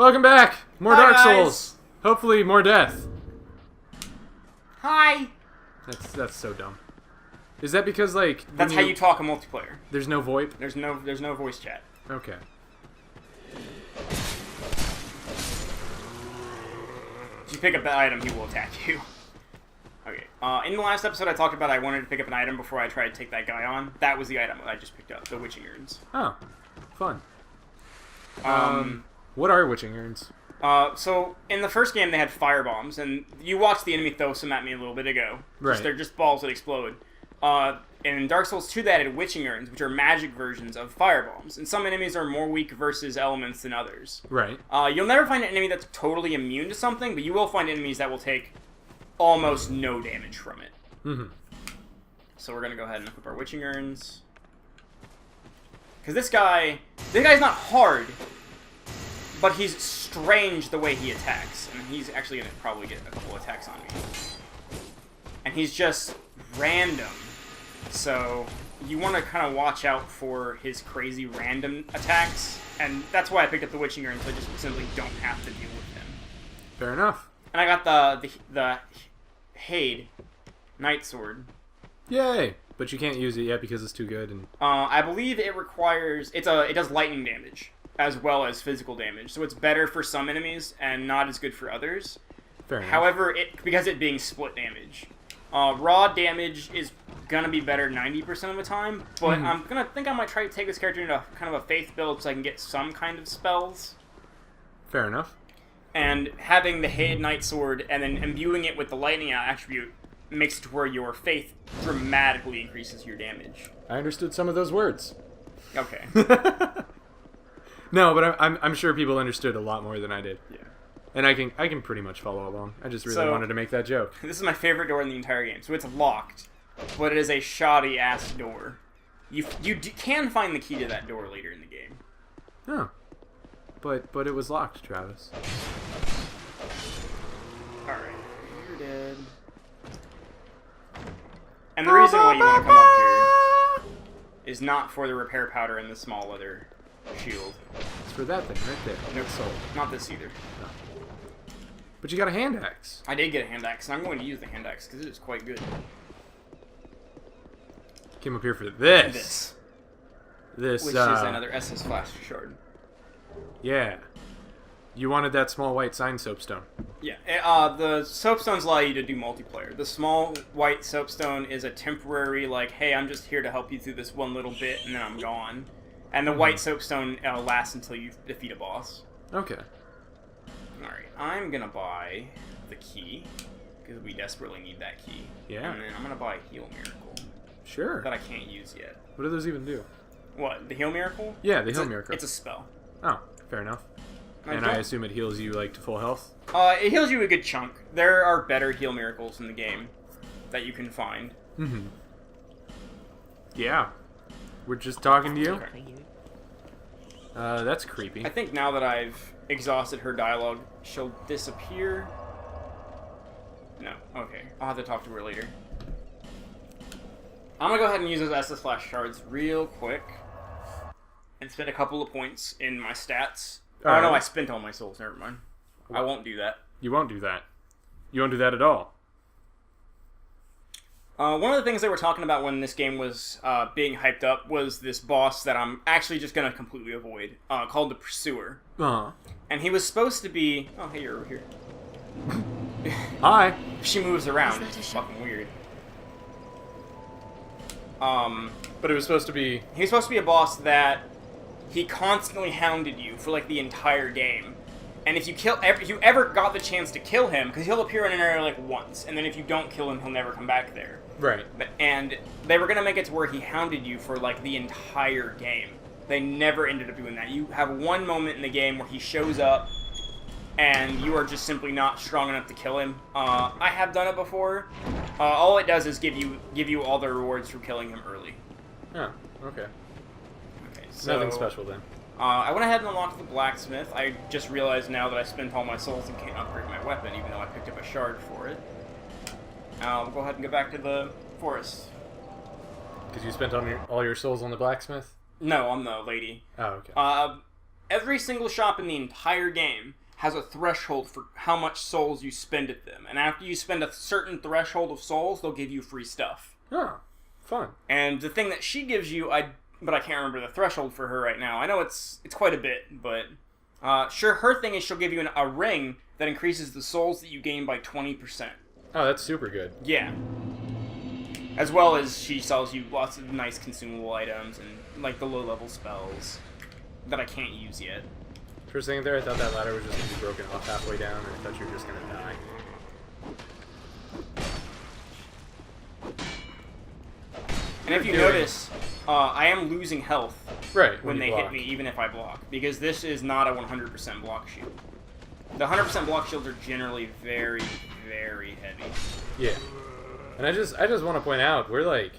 Welcome back! More Hi, Dark guys. Souls. Hopefully more death. Hi. That's so dumb. Is that because, like... That's how you talk in multiplayer. There's no VoIP? There's no voice chat. Okay. If you pick up that item, he will attack you. Okay. In the last episode, I talked about I wanted to pick up an item before I tried to take that guy on. That was the item that I just picked up, the witching urns. Oh. Fun. What are witching urns? So, in the first game, they had fire bombs, and you watched the enemy throw some at me a little bit ago. Right. They're just balls that explode. In Dark Souls 2, they added witching urns, which are magic versions of fire bombs. And some enemies are more weak versus elements than others. Right. You'll never find an enemy that's totally immune to something, but you will find enemies that will take almost no damage from it. Mm-hmm. So we're going to go ahead and equip our witching urns. Because this guy's not hard, but he's strange the way he attacks. And he's actually going to probably get a couple attacks on me. And he's just random. So you want to kind of watch out for his crazy random attacks. And that's why I picked up the witching urn, so I just simply don't have to deal with him. Fair enough. And I got the Hade Knight Sword. Yay! But you can't use it yet because it's too good. And I believe it requires... it does lightning damage as well as physical damage. So it's better for some enemies and not as good for others. fair enough. However, because it being split damage. Raw damage is gonna be better 90% of the time, but I'm gonna think I might try to take this character into kind of a faith build so I can get some kind of spells. Fair enough. And having the Hade Knight Sword and then imbuing it with the lightning attribute makes it to where your faith dramatically increases your damage. I understood some of those words. Okay. No, but I'm sure people understood a lot more than I did. Yeah. And I can pretty much follow along. I just really wanted to make that joke. This is my favorite door in the entire game. So it's locked, but it is a shoddy-ass door. You can find the key to that door later in the game. Oh. But it was locked, Travis. Alright, you're dead. And the reason why you want to come up here is not for the repair powder and the small leather shield. It's for that thing right there. Nope, not this either. No. But you got a hand axe. I did get a hand axe, and I'm going to use the hand axe because it is quite good. Came up here for this. This, which is another SS Flash shard. Yeah. You wanted that small white sign soapstone. Yeah, the soapstones allow you to do multiplayer. The small white soapstone is a temporary, like, hey, I'm just here to help you through this one little bit, and then I'm gone. And the white soapstone lasts until you defeat a boss. Okay. Alright, I'm gonna buy the key, because we desperately need that key. Yeah. And then I'm gonna buy a Heal Miracle. Sure. That I can't use yet. What do those even do? What, the Heal Miracle? Yeah, the Heal Miracle. It's a spell. Oh, fair enough. And I assume it heals you, like, to full health? It heals you a good chunk. There are better Heal Miracles in the game that you can find. Mm-hmm. Yeah. We're just talking to you? Okay. That's creepy. I think now that I've exhausted her dialogue, she'll disappear. No. Okay. I'll have to talk to her later. I'm gonna go ahead and use those SS Flash shards real quick. And spend a couple of points in my stats. Oh, no, I spent all my souls. Never mind. I won't do that. You won't do that. You won't do that at all. One of the things they were talking about when this game was being hyped up was this boss that I'm actually just going to completely avoid, called the Pursuer. Uh-huh. And he was supposed to be... Oh, hey, you're over here. Hi. She moves around. It's fucking weird. But it was supposed to be... He was supposed to be a boss that he constantly hounded you for, like, the entire game. And if you ever got the chance to kill him, because he'll appear in an area, like, once, and then if you don't kill him, he'll never come back there. Right. And they were going to make it to where he hounded you for, like, the entire game. They never ended up doing that. You have one moment in the game where he shows up, and you are just simply not strong enough to kill him. I have done it before. All it does is give you all the rewards for killing him early. Oh, okay. Okay, so... Nothing special then. I went ahead and unlocked the blacksmith. I just realized now that I spent all my souls and can't upgrade my weapon, even though I picked up a shard for it. We'll go ahead and go back to the forest. Because you spent all your souls on the blacksmith? No, on the lady. Oh, okay. every single shop in the entire game has a threshold for how much souls you spend at them. And after you spend a certain threshold of souls, they'll give you free stuff. Oh, fun. And the thing that she gives you, but I can't remember the threshold for her right now. I know it's quite a bit, but sure, her thing is she'll give you a ring that increases the souls that you gain by 20%. Oh, that's super good. Yeah. As well as she sells you lots of nice consumable items and like the low-level spells that I can't use yet. For a second there, I thought that ladder was just going to be broken off halfway down, and I thought you were just going to die. And if you notice, I am losing health when they hit me, even if I block. Because this is not a 100% block shield. The 100% block shields are generally very, very heavy. Yeah. And I just want to point out, we're like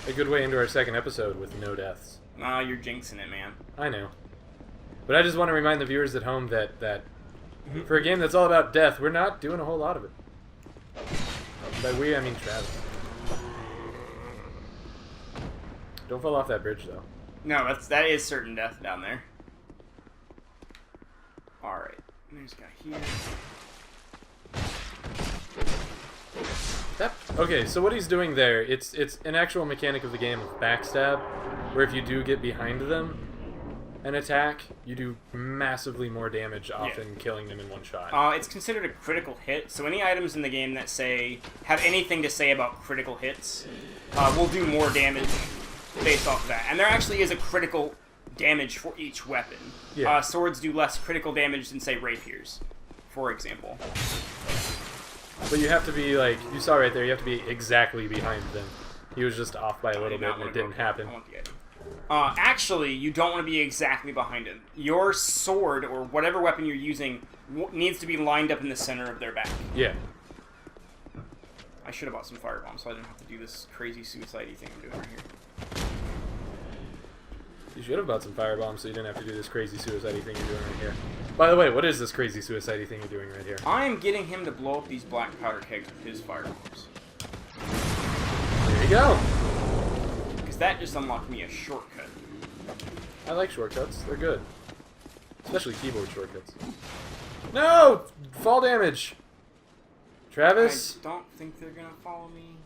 a good way into our second episode with no deaths. Nah, you're jinxing it, man. I know. But I just want to remind the viewers at home that for a game that's all about death, we're not doing a whole lot of it. By we, I mean Travis. Don't fall off that bridge, though. No, that is certain death down there. Alright. There's a guy here. Okay, so what he's doing there, it's an actual mechanic of the game of backstab, where if you do get behind them and attack, you do massively more damage, often killing them in one shot. It's considered a critical hit, so any items in the game that have anything to say about critical hits will do more damage based off of that. And there actually is a critical damage for each weapon. Yeah. Swords do less critical damage than, say, rapiers, for example. But you have to be, like, you saw right there, you have to be exactly behind them. He was just off by a little bit and it didn't happen. I want the item. Actually, you don't want to be exactly behind him. Your sword, or whatever weapon you're using, needs to be lined up in the center of their back. Yeah. I should have bought some firebombs so I didn't have to do this crazy suicide-y thing I'm doing right here. You should have bought some firebombs so you didn't have to do this crazy suicide-y thing you're doing right here. By the way, what is this crazy suicide-y thing you're doing right here? I am getting him to blow up these black powder kegs with his firebombs. There you go! Because that just unlocked me a shortcut. I like shortcuts. They're good. Especially keyboard shortcuts. No! Fall damage! Travis? I don't think they're gonna follow me.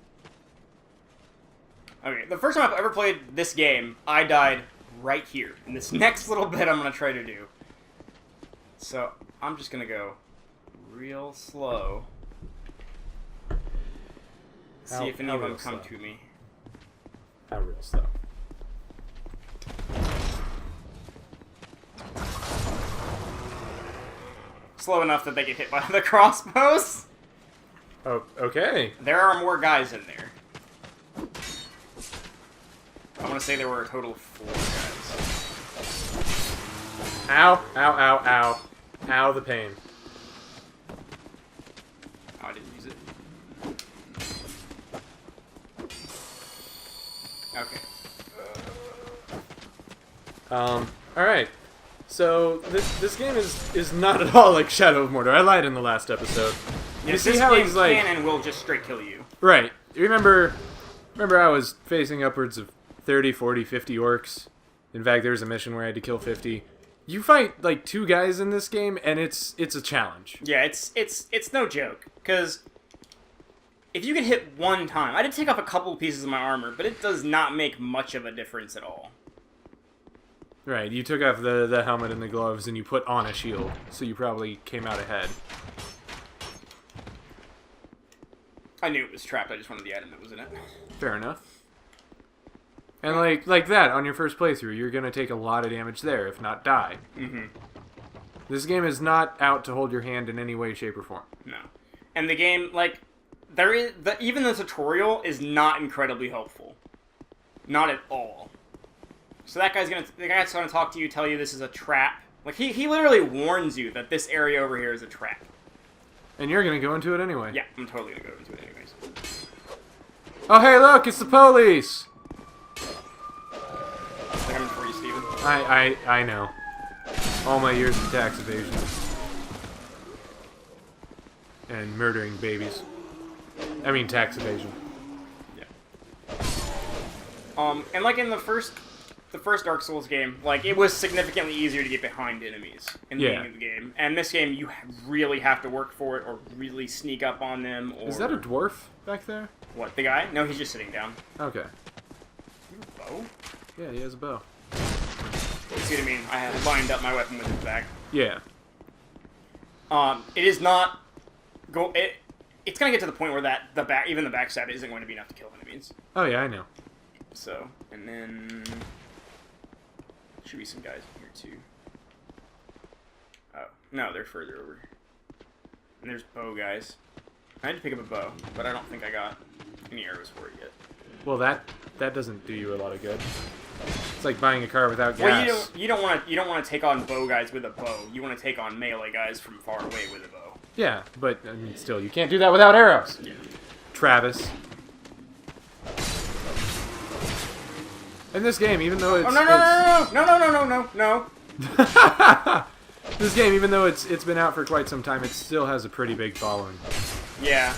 Okay, the first time I've ever played this game, I died right here. And this next little bit I'm gonna try to do. So, I'm just gonna go real slow. See if any of them come to me. How real slow? Slow enough that they get hit by the crossbows. Oh, okay. There are more guys in there. I want to say there were a total of 4 guys. Ow, ow, ow, ow. Ow, the pain. Oh, I didn't use it. Okay. Alright. So, this game is not at all like Shadow of Mordor. I lied in the last episode. You see how he's like... can and will just straight kill you. Right. Remember I was facing upwards of 30, 40, 50 orcs. In fact, there was a mission where I had to kill 50. You fight, like, 2 guys in this game, and it's a challenge. Yeah, it's no joke. Because if you get hit one time... I did take off a couple pieces of my armor, but it does not make much of a difference at all. Right, you took off the helmet and the gloves, and you put on a shield, so you probably came out ahead. I knew it was trapped, I just wanted the item that was in it. Fair enough. And like that, on your first playthrough, you're going to take a lot of damage there, if not die. Mm-hmm. This game is not out to hold your hand in any way, shape, or form. No. And the game, like, even the tutorial is not incredibly helpful. Not at all. So the guy's gonna talk to you, tell you this is a trap. Like, he literally warns you that this area over here is a trap. And you're going to go into it anyway. Yeah, I'm totally gonna go into it anyways. Oh, hey, look, it's the police! They're coming for you, Steven. I know. All my years of tax evasion. And murdering babies. I mean, tax evasion. Yeah. And like in the first the first Dark Souls game, like, it was significantly easier to get behind enemies in the beginning of the game. And this game, you really have to work for it or really sneak up on them. Or... Is that a dwarf back there? What, the guy? No, he's just sitting down. Okay. You have a bow? Yeah, he has a bow. You see what I mean? I have lined up my weapon with his back. Yeah. It is not... It's going to get to the point where even the backstab isn't going to be enough to kill enemies. Oh, yeah, I know. So, and then... Should be some guys in here, too. Oh, no, they're further over. And there's bow guys. I had to pick up a bow, but I don't think I got any arrows for it yet. Well, that doesn't do you a lot of good. It's like buying a car without gas. Well, you don't want to take on bow guys with a bow. You want to take on melee guys from far away with a bow. Yeah, but I mean, still, you can't do that without arrows. Yeah. Travis. In this game, even though it's... Oh, no. This game, even though it's been out for quite some time, it still has a pretty big following. Yeah,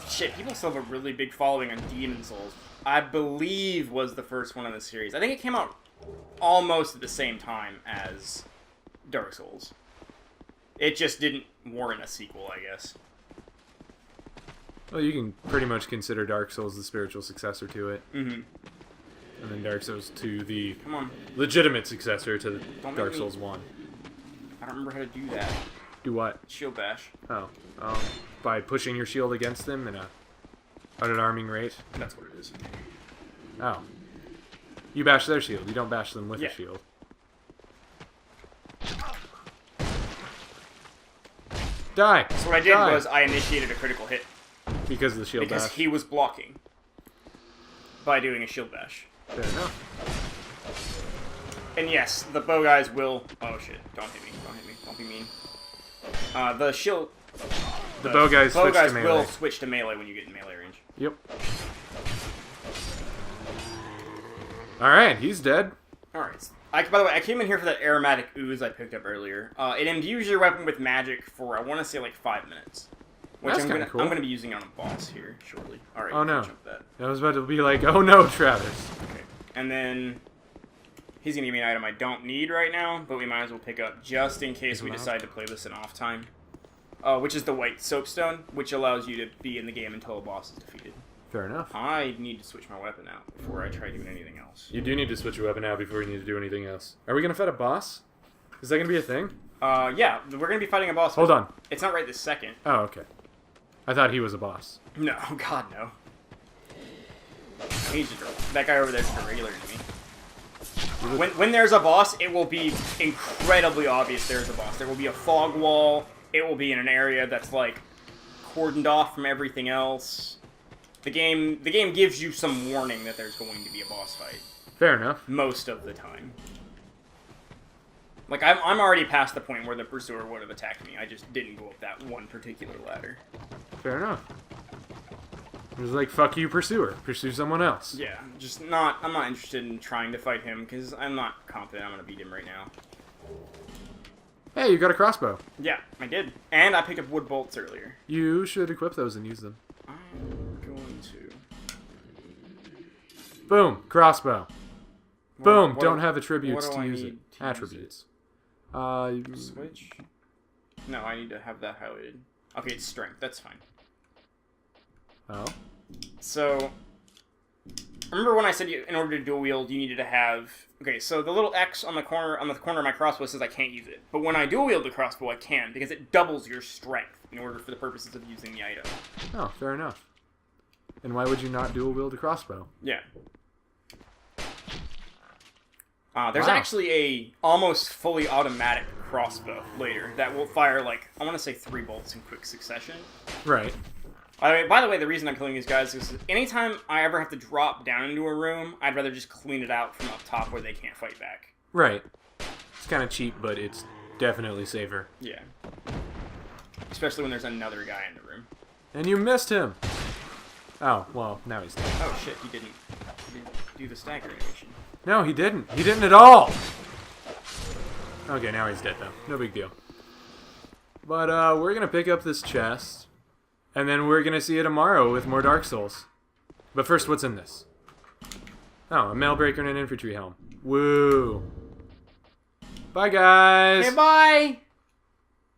shit, people still have a really big following on Demon Souls. I believe was the first one in the series. I think it came out almost at the same time as Dark Souls. It just didn't warrant a sequel, I guess. Well, you can pretty much consider Dark Souls the spiritual successor to it. Mm-hmm. And then Dark Souls 2 the Come on. legitimate successor to Don't Dark make me- Souls 1. I don't remember how to do that. Do what? Shield bash. Oh. By pushing your shield against them at an alarming rate? That's what it is. Oh. You bash their shield. You don't bash them with Yeah. a shield. Die! So what I did Die. was I initiated a critical hit. Because of the shield Because bash. he was blocking. By doing a shield bash. Fair enough. And yes, the bow guys will... Oh shit, don't hit me, don't be mean. The shield... The bow guys switch to will melee. switch to melee when you get in melee range. Yep. Alright, he's dead. Alright. By the way, I came in here for that aromatic ooze I picked up earlier. It imbues your weapon with magic for, I want to say, like 5 minutes. Which That's I'm kinda cool. I'm gonna be using on a boss here shortly. Alright, Oh, no. jump that. I was about to be like, oh no, Travis. Okay. And then... He's gonna give me an item I don't need right now, but we might as well pick up just in case we decide to play this in off time. Which is the white soapstone, which allows you to be in the game until a boss is defeated. Fair enough. I need to switch my weapon out before I try doing anything else. You do need to switch your weapon out before you need to do anything else. Are we going to fight a boss? Is that going to be a thing? Yeah, we're gonna be fighting a boss. Hold on. It's not right this second. Oh, okay. I thought he was a boss. No, God, no. He's just that guy over there is just a regular enemy. When there's a boss, it will be incredibly obvious there's a boss. There will be a fog wall. It will be in an area that's like cordoned off from everything else. The game gives you some warning that there's going to be a boss fight. Fair enough. Most of the time. Like, I'm already past the point where the pursuer would have attacked me. I just didn't go up that one particular ladder. Fair enough. It was like, fuck you, pursuer. Pursue someone else. Yeah, I'm not interested in trying to fight him, because I'm not confident I'm going to beat him right now. Hey, you got a crossbow. Yeah, I did. And I picked up wood bolts earlier. You should equip those and use them. I'm going to... Boom, crossbow. Boom, What- don't have attributes what do to I use need it. to use Attributes. Switch? No, I need to have that highlighted. Okay, it's strength. That's fine. Oh. So, remember when I said in order to dual wield, you needed to have... Okay, so the little X on the corner of my crossbow says I can't use it. But when I dual wield the crossbow, I can, because it doubles your strength in order for the purposes of using the item. Oh, fair enough. And why would you not dual wield a crossbow? Yeah. There's Wow. actually a almost fully automatic crossbow later that will fire, like, I want to say 3 bolts in quick succession. Right. By the way, the reason I'm killing these guys is anytime I ever have to drop down into a room, I'd rather just clean it out from up top where they can't fight back. Right. It's kind of cheap, but it's definitely safer. Yeah. Especially when there's another guy in the room. And you missed him! Oh, well, now he's dead. Oh shit, he didn't do the stagger animation. No, he didn't. He didn't at all! Okay, now he's dead, though. No big deal. But, we're gonna pick up this chest, and then we're gonna see you tomorrow with more Dark Souls. But first, what's in this? Oh, a mailbreaker and an infantry helm. Woo. Bye, guys. Okay, bye.